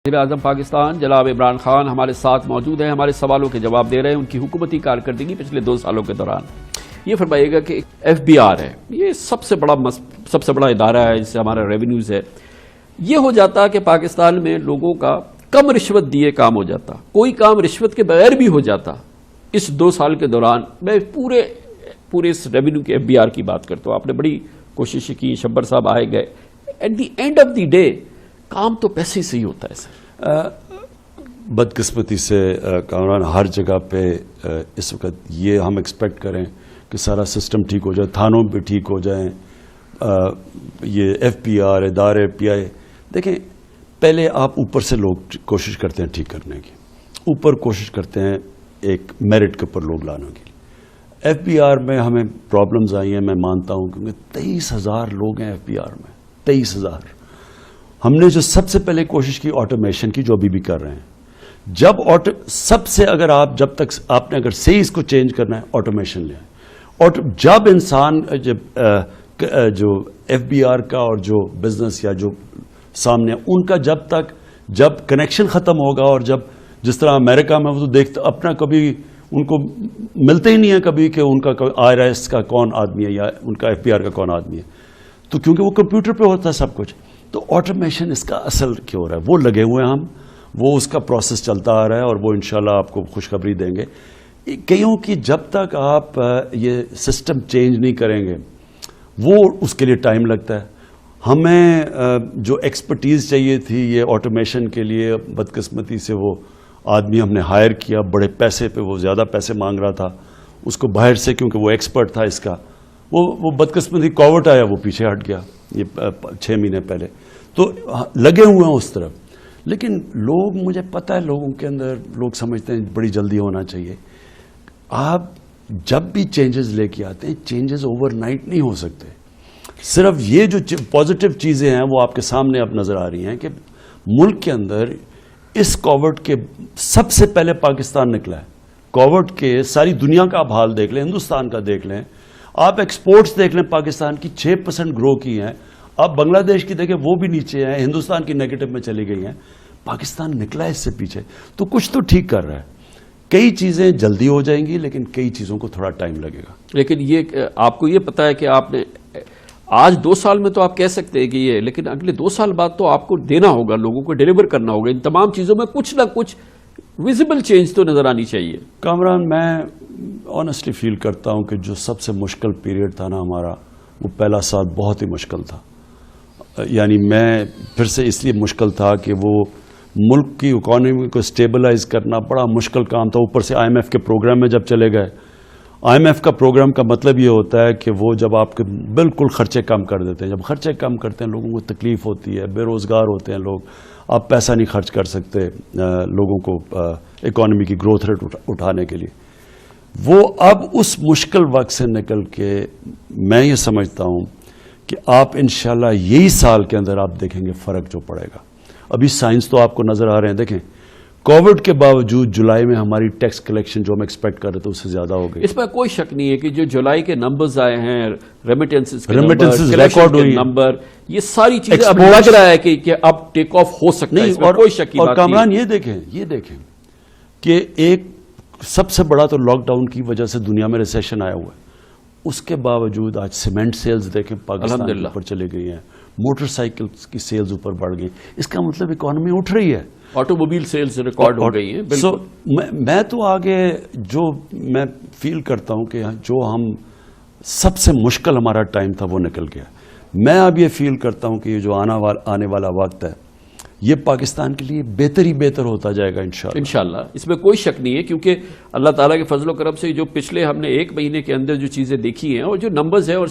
وزیراعظم پاکستان جناب عمران خان ہمارے ساتھ موجود ہیں، ہمارے سوالوں کے جواب دے رہے ہیں، ان کی حکومتی کارکردگی پچھلے 2 سالوں کے دوران۔ یہ فرمائیے گا کہ ایف بی آر ہے، یہ سب سے بڑا ادارہ ہے جس سے ہمارا ریونیوز ہے، یہ ہو جاتا کہ پاکستان میں لوگوں کا کم رشوت دیے کام ہو جاتا، کوئی کام رشوت کے بغیر بھی ہو جاتا۔ اس 2 سال کے دوران میں پورے اس ریونیو کے ایف بی آر کی بات کرتا ہوں، آپ نے بڑی کوشش کی، شبر صاحب آئے گئے، at the end of the day کام تو پیسے سے ہی ہوتا ہے سر۔ بدقسمتی سے کامران ہر جگہ پہ اس وقت یہ ہم ایکسپیکٹ کریں کہ سارا سسٹم ٹھیک ہو جائے، تھانوں پہ ٹھیک ہو جائیں، یہ ایف پی آر ادارے پی آئی، دیکھیں پہلے آپ اوپر سے لوگ کوشش کرتے ہیں ٹھیک کرنے کی، اوپر کوشش کرتے ہیں ایک میرٹ کے اوپر لوگ لانے کے لیے۔ ایف بی آر میں ہمیں پرابلمز آئی ہیں، میں مانتا ہوں کہ 23,000 لوگ ہیں ایف بی آر میں، 23,000۔ ہم نے جو سب سے پہلے کوشش کی آٹومیشن کی، جو ابھی بھی کر رہے ہیں، سب سے جب تک آپ نے اگر سیلز کو چینج کرنا ہے آٹومیشن لے آئیں، جب انسان جو ایف بی آر کا اور جو بزنس یا جو سامنے ان کا جب کنیکشن ختم ہوگا، اور جس طرح امریکہ میں وہ تو دیکھتے اپنا کبھی ان کو ملتے ہی نہیں ہے کبھی کہ ان کا آئی آر ایس کا کون آدمی ہے یا ان کا ایف بی آر کا کون آدمی ہے، تو کیونکہ وہ کمپیوٹر پہ ہوتا ہے سب کچھ، تو آٹومیشن اس کا اصل کیوں ہو رہا ہے، وہ لگے ہوئے ہیں ہم، وہ اس کا پروسیس چلتا آ رہا ہے، اور وہ انشاءاللہ آپ کو خوشخبری دیں گے۔ کئیوں کی جب تک آپ یہ سسٹم چینج نہیں کریں گے وہ اس کے لیے ٹائم لگتا ہے۔ ہمیں جو ایکسپرٹیز چاہیے تھی یہ آٹومیشن کے لیے، بدقسمتی سے وہ آدمی ہم نے ہائر کیا بڑے پیسے پہ، وہ زیادہ پیسے مانگ رہا تھا، اس کو باہر سے کیونکہ وہ ایکسپرٹ تھا اس کا، وہ بدقسمتی کووڈ آیا، وہ پیچھے ہٹ گیا یہ 6 مہینے پہلے، تو لگے ہوئے ہیں اس طرف۔ لیکن لوگ، مجھے پتہ ہے لوگوں کے اندر لوگ سمجھتے ہیں بڑی جلدی ہونا چاہیے۔ آپ جب بھی چینجز لے کے آتے ہیں، چینجز اوور نائٹ نہیں ہو سکتے۔ صرف یہ جو پازیٹیو چیزیں ہیں وہ آپ کے سامنے اب نظر آ رہی ہیں کہ ملک کے اندر اس کووڈ کے سب سے پہلے پاکستان نکلا ہے۔ کووڈ کے ساری دنیا کا آپ حال دیکھ لیں، ہندوستان کا دیکھ لیں، آپ ایکسپورٹس دیکھ لیں، پاکستان کی 6% گرو کی ہیں، آپ بنگلہ دیش کی دیکھیں وہ بھی نیچے ہیں، ہندوستان کی نیگیٹو میں چلی گئی ہیں، پاکستان نکلا ہے اس سے پیچھے، تو کچھ تو ٹھیک کر رہا ہے۔ کئی چیزیں جلدی ہو جائیں گی لیکن کئی چیزوں کو تھوڑا ٹائم لگے گا۔ لیکن یہ آپ کو یہ پتا ہے کہ آپ نے آج 2 سال میں تو آپ کہہ سکتے ہیں کہ یہ، لیکن اگلے 2 سال بعد تو آپ کو دینا ہوگا، لوگوں کو ڈیلیور کرنا ہوگا، ان تمام چیزوں میں کچھ نہ کچھ ویزیبل چینج تو نظر آنی چاہیے۔ کامران، میں آنیسٹلی فیل کرتا ہوں کہ جو سب سے مشکل پیریڈ تھا نا ہمارا، وہ پہلا سال بہت ہی مشکل تھا۔ یعنی میں پھر سے اس لیے مشکل تھا کہ وہ ملک کی اکانومی کو اسٹیبلائز کرنا بڑا مشکل کام تھا۔ اوپر سے آئی ایم ایف کے پروگرام میں جب چلے گئے، آئی ایم ایف کا پروگرام کا مطلب یہ ہوتا ہے کہ وہ جب آپ کے بالکل خرچے کم کر دیتے ہیں، جب خرچے کم کرتے ہیں لوگوں کو تکلیف ہوتی ہے، بے روزگار ہوتے ہیں لوگ، آپ پیسہ نہیں خرچ کر سکتے لوگوں کو اکانومی کی گروتھ ریٹ اٹھانے کے لیے۔ وہ اب اس مشکل وقت سے نکل کے میں یہ سمجھتا ہوں کہ آپ انشاءاللہ یہی سال کے اندر آپ دیکھیں گے فرق جو پڑے گا۔ ابھی سائنس تو آپ کو نظر آ رہے ہیں، دیکھیں کووڈ کے باوجود جولائی میں ہماری ٹیکس کلیکشن جو ہم ایکسپیکٹ کر رہے تھے اس سے زیادہ ہو گئی۔ اس میں کوئی شک نہیں ہے کہ جو جولائی کے نمبرز آئے ہیں، ریمیٹنسز ریکارڈ ہوئی نمبر، یہ ساری چیزیں اب لگ رہا ہے کہ اب ٹیک آف ہو سکتا ہے، اس میں کوئی شک کی بات نہیں۔ اور کامران یہ دیکھیں کہ ایک سب سے بڑا تو لاک ڈاؤن کی وجہ سے دنیا میں ریسیشن آیا ہوا ہے، اس کے باوجود آج سیمنٹ سیلز دیکھیں پاکستان کے اوپر چلے گئی ہیں، موٹر سائیکل کی سیلز اوپر بڑھ گئی، اس کا مطلب اکانومی اٹھ رہی ہے، آٹو موبائل سیلز ریکارڈ ہو گئی ہیں۔ سو میں تو آگے جو میں فیل کرتا ہوں کہ جو ہم سب سے مشکل ہمارا ٹائم تھا وہ نکل گیا۔ میں اب یہ فیل کرتا ہوں کہ یہ جو آنے والا وقت ہے یہ پاکستان کے لیے بہتر ہی بہتر ہوتا جائے گا انشاءاللہ۔ اس میں کوئی شک نہیں ہے، کیونکہ اللہ تعالیٰ کے فضل و کرم سے جو پچھلے ہم نے 1 مہینے کے اندر جو چیزیں دیکھی ہیں اور جو نمبرز ہیں، اور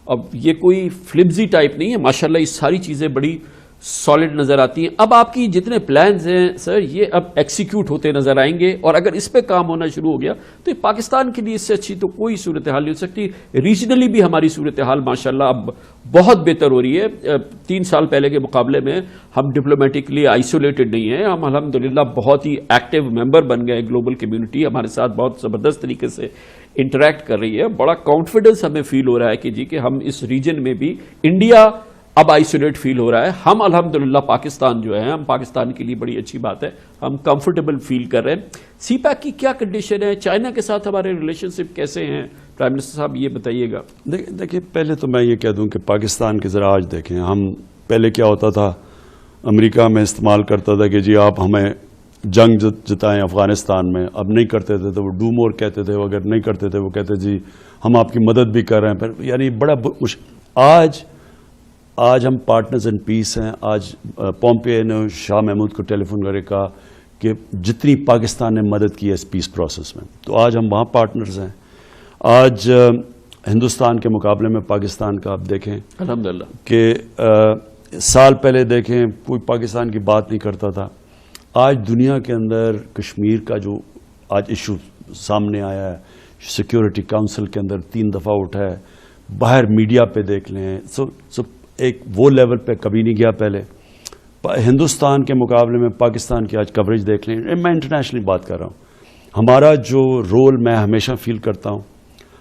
اب یہ کوئی فلمزی ٹائپ نہیں ہے، ماشاءاللہ یہ ساری چیزیں بڑی سالڈ نظر آتی ہیں۔ اب آپ کی جتنے پلانز ہیں سر، یہ اب ایکسیکیوٹ ہوتے نظر آئیں گے، اور اگر اس پہ کام ہونا شروع ہو گیا تو یہ پاکستان کے لیے اس سے اچھی تو کوئی صورتحال نہیں ہو سکتی۔ ریجنلی بھی ہماری صورتحال ماشاءاللہ اب بہت بہتر ہو رہی ہے۔ 3 سال پہلے کے مقابلے میں ہم ڈپلومیٹکلی آئسولیٹڈ نہیں ہیں، ہم الحمدللہ بہت ہی ایکٹیو ممبر بن گئے، گلوبل کمیونٹی ہمارے ساتھ بہت زبردست طریقے سے انٹریکٹ کر رہی ہے۔ بڑا کانفیڈنس ہمیں فیل ہو رہا ہے کہ جی کہ ہم اس ریجن میں بھی انڈیا اب آئسولیٹ فیل ہو رہا ہے. ہم الحمدللہ پاکستان جو ہے, ہم پاکستان کے لیے بڑی اچھی بات ہے, ہم کمفرٹیبل فیل کر رہے ہیں. سی پیک کی کیا کنڈیشن ہے, چائنا کے ساتھ ہمارے ریلیشن شپ کیسے ہیں, پرائم منسٹر صاحب یہ بتائیے گا. دیکھیے پہلے تو میں یہ کہہ دوں کہ پاکستان کے ذرا آج دیکھیں, ہم پہلے کیا ہوتا تھا, امریکہ میں استعمال کرتا تھا کہ جی آپ ہمیں جنگ جتائیں افغانستان میں, اب نہیں کرتے تھے تو وہ ڈو مور کہتے تھے, اگر نہیں کرتے تھے وہ کہتے جی ہم آپ کی مدد بھی کر رہے ہیں. پھر یعنی بڑا آج ہم پارٹنرز ان پیس ہیں. آج پومپیو نے شاہ محمود کو ٹیلی فون کر کے کہا کہ جتنی پاکستان نے مدد کی ہے اس پیس پروسیس میں, تو آج ہم وہاں پارٹنرز ہیں. آج ہندوستان کے مقابلے میں پاکستان کا آپ دیکھیں الحمدللہ کہ سال پہلے دیکھیں کوئی پاکستان کی بات نہیں کرتا تھا. آج دنیا کے اندر کشمیر کا جو آج ایشو سامنے آیا ہے, سیکیورٹی کاؤنسل کے اندر 3 دفعہ اٹھا ہے, باہر میڈیا پہ دیکھ لیں, سو ایک وہ لیول پہ کبھی نہیں گیا پہلے. ہندوستان کے مقابلے میں پاکستان کی آج کوریج دیکھ لیں. میں انٹرنیشنلی بات کر رہا ہوں. ہمارا جو رول میں ہمیشہ فیل کرتا ہوں,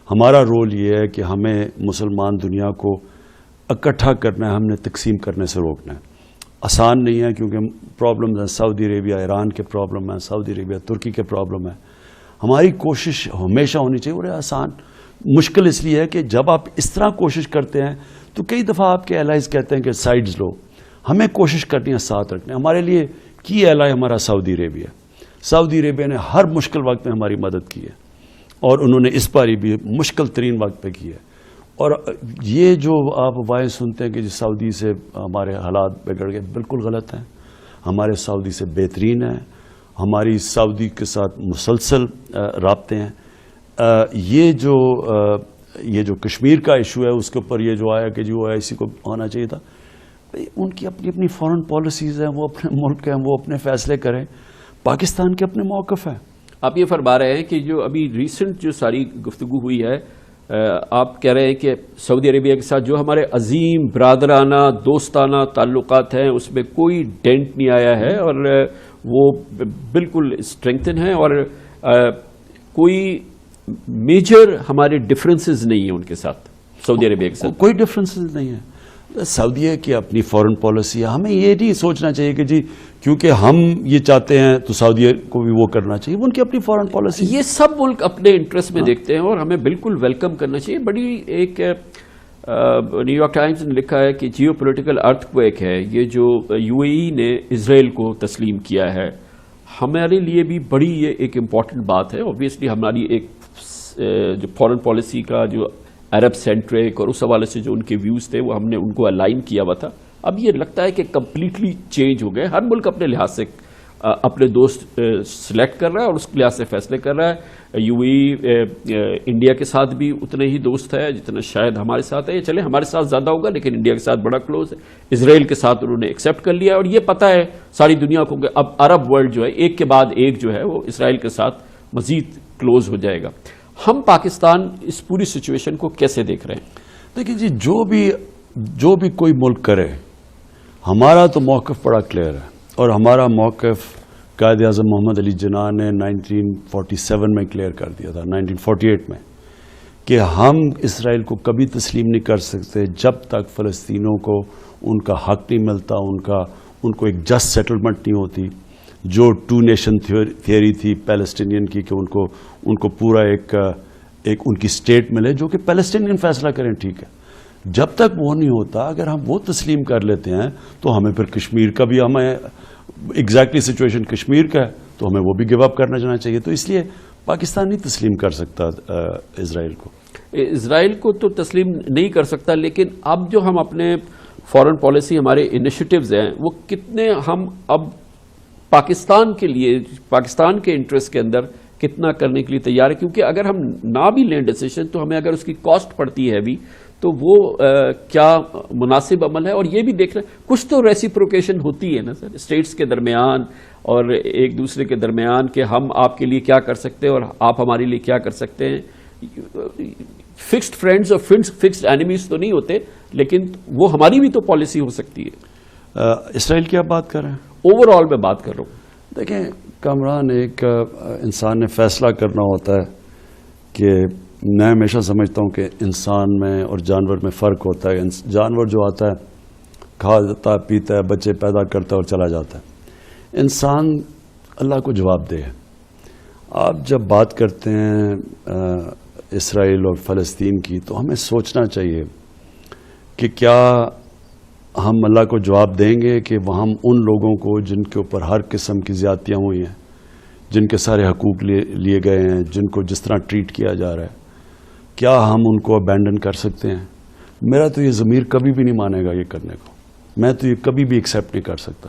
ہمارا رول یہ ہے کہ ہمیں مسلمان دنیا کو اکٹھا کرنا ہے, ہم نے تقسیم کرنے سے روکنا ہے. آسان نہیں ہے کیونکہ پرابلمز ہیں, سعودی عربیہ ایران کے پرابلم ہیں, سعودی عربیہ ترکی کے پرابلم ہیں. ہماری کوشش ہمیشہ ہونی چاہیے. اور آسان مشکل اس لیے ہے کہ جب آپ اس طرح کوشش کرتے ہیں تو کئی دفعہ آپ کے الائز کہتے ہیں کہ سائڈز لو. ہمیں کوشش کرنی ہے ساتھ رکھنے. ہمارے لیے کی الائی ہمارا سعودی عربیہ. سعودی عربیہ نے ہر مشکل وقت میں ہماری مدد کی ہے, اور انہوں نے اس باری بھی مشکل ترین وقت پہ کی ہے. اور یہ جو آپ وائیں سنتے ہیں کہ سعودی سے ہمارے حالات بگڑ گئے, بالکل غلط ہیں. ہمارے سعودی سے بہترین ہیں, ہماری سعودی کے ساتھ مسلسل رابطے ہیں. یہ جو کشمیر کا ایشو ہے اس کے اوپر یہ جو آیا کہ جو OIC کو آنا چاہیے تھا, ان کی اپنی فورن پالیسیز ہیں, وہ اپنے ملک ہیں, وہ اپنے فیصلے کریں. پاکستان کے اپنے موقف ہیں. آپ یہ فرما رہے ہیں کہ جو ابھی ریسنٹ جو ساری گفتگو ہوئی ہے, آپ کہہ رہے ہیں کہ سعودی عربیہ کے ساتھ جو ہمارے عظیم برادرانہ دوستانہ تعلقات ہیں اس میں کوئی ڈینٹ نہیں آیا ہے, اور وہ بالکل اسٹرینگتھن ہے, اور کوئی میجر ہمارے ڈفرینسز نہیں ہیں ان کے ساتھ, سعودی عربیہ کے ساتھ کوئی ڈفرینسز نہیں ہے. سعودیہ کی اپنی فورن پالیسی ہے. ہمیں یہ نہیں سوچنا چاہیے کہ جی کیونکہ ہم یہ چاہتے ہیں تو سعودیہ کو بھی وہ کرنا چاہیے. ان کی اپنی فورن پالیسی. یہ سب ملک اپنے انٹرسٹ میں دیکھتے ہیں, اور ہمیں بالکل ویلکم کرنا چاہیے. بڑی ایک نیو یارک ٹائمز نے لکھا ہے کہ جیو پولیٹیکل ارتھ کویک ہے یہ جو UAE نے اسرائیل کو تسلیم کیا ہے. ہمارے لیے بھی بڑی یہ ایک امپورٹنٹ بات ہے. اوبویسلی ہماری ایک جو فورن پالیسی کا جو عرب سینٹرک اور اس حوالے سے جو ان کے ویوز تھے وہ ہم نے ان کو الائن کیا ہوا تھا. اب یہ لگتا ہے کہ کمپلیٹلی چینج ہو گئے. ہر ملک اپنے لحاظ سے اپنے دوست سلیکٹ کر رہا ہے اور اس لحاظ سے فیصلے کر رہا ہے. UAE انڈیا کے ساتھ بھی اتنے ہی دوست ہے جتنا شاید ہمارے ساتھ ہے. یہ چلے ہمارے ساتھ زیادہ ہوگا لیکن انڈیا کے ساتھ بڑا کلوز ہے. اسرائیل کے ساتھ انہوں نے ایکسیپٹ کر لیا, اور یہ پتہ ہے ساری دنیا کو کہ اب عرب ورلڈ جو ہے ایک کے بعد ایک جو ہے وہ اسرائیل کے ساتھ مزید کلوز ہو جائے گا. ہم پاکستان اس پوری سچویشن کو کیسے دیکھ رہے ہیں؟ دیکھیں جی جو بھی کوئی ملک کرے, ہمارا تو موقف بڑا کلیئر ہے, اور ہمارا موقف قائد اعظم محمد علی جناح نے 1947 میں کلیئر کر دیا تھا, 1948 میں, کہ ہم اسرائیل کو کبھی تسلیم نہیں کر سکتے جب تک فلسطینیوں کو ان کا حق نہیں ملتا, ان کو ایک جسٹ سیٹلمنٹ نہیں ہوتی. جو 2 نیشن تھیوری تھی پیلسٹینین کی کہ ان کو پورا ایک ان کی اسٹیٹ ملے جو کہ پیلسٹینین فیصلہ کریں, ٹھیک ہے. جب تک وہ نہیں ہوتا, اگر ہم وہ تسلیم کر لیتے ہیں تو ہمیں پھر کشمیر کا بھی, ہمیں ایگزیکٹلی سچویشن کشمیر کا ہے تو ہمیں وہ بھی گیو اپ کرنا جانا چاہیے. تو اس لیے پاکستان نہیں تسلیم کر سکتا اسرائیل کو. اسرائیل کو تو تسلیم نہیں کر سکتا, لیکن اب جو ہم اپنے فورن پالیسی ہمارے انیشیٹوز ہیں وہ کتنے ہم اب پاکستان کے لیے, پاکستان کے انٹرسٹ کے اندر کتنا کرنے کے لیے تیار ہے. کیونکہ اگر ہم نہ بھی لیں ڈیسیشن تو ہمیں اگر اس کی کاسٹ پڑتی ہے بھی تو وہ کیا مناسب عمل ہے. اور یہ بھی دیکھ رہے ہیں کچھ تو ریسیپروکیشن ہوتی ہے نا سر, اسٹیٹس کے درمیان اور ایک دوسرے کے درمیان, کہ ہم آپ کے لیے کیا کر سکتے ہیں اور آپ ہمارے لیے کیا کر سکتے ہیں. فکسڈ فرینڈز اور فکسڈ اینیمیز تو نہیں ہوتے, لیکن وہ ہماری بھی تو پالیسی ہو سکتی ہے. اسرائیل کی آپ بات کر رہے ہیں؟ اوور آل میں بات کر رہا ہوں. دیکھیں کامران, ایک انسان نے فیصلہ کرنا ہوتا ہے کہ میں ہمیشہ سمجھتا ہوں کہ انسان میں اور جانور میں فرق ہوتا ہے. جانور جو آتا ہے کھاتا پیتا ہے، بچے پیدا کرتا ہے اور چلا جاتا ہے. انسان اللہ کو جواب دہ ہے. آپ جب بات کرتے ہیں اسرائیل اور فلسطین کی تو ہمیں سوچنا چاہیے کہ کیا ہم اللہ کو جواب دیں گے کہ وہ ہم ان لوگوں کو جن کے اوپر ہر قسم کی زیادتیاں ہوئی ہیں، جن کے سارے حقوق لیے گئے ہیں، جن کو جس طرح ٹریٹ کیا جا رہا ہے، کیا ہم ان کو ابینڈن کر سکتے ہیں؟ میرا تو یہ ضمیر کبھی بھی نہیں مانے گا یہ کرنے کو. میں تو یہ کبھی بھی ایکسیپٹ نہیں کر سکتا.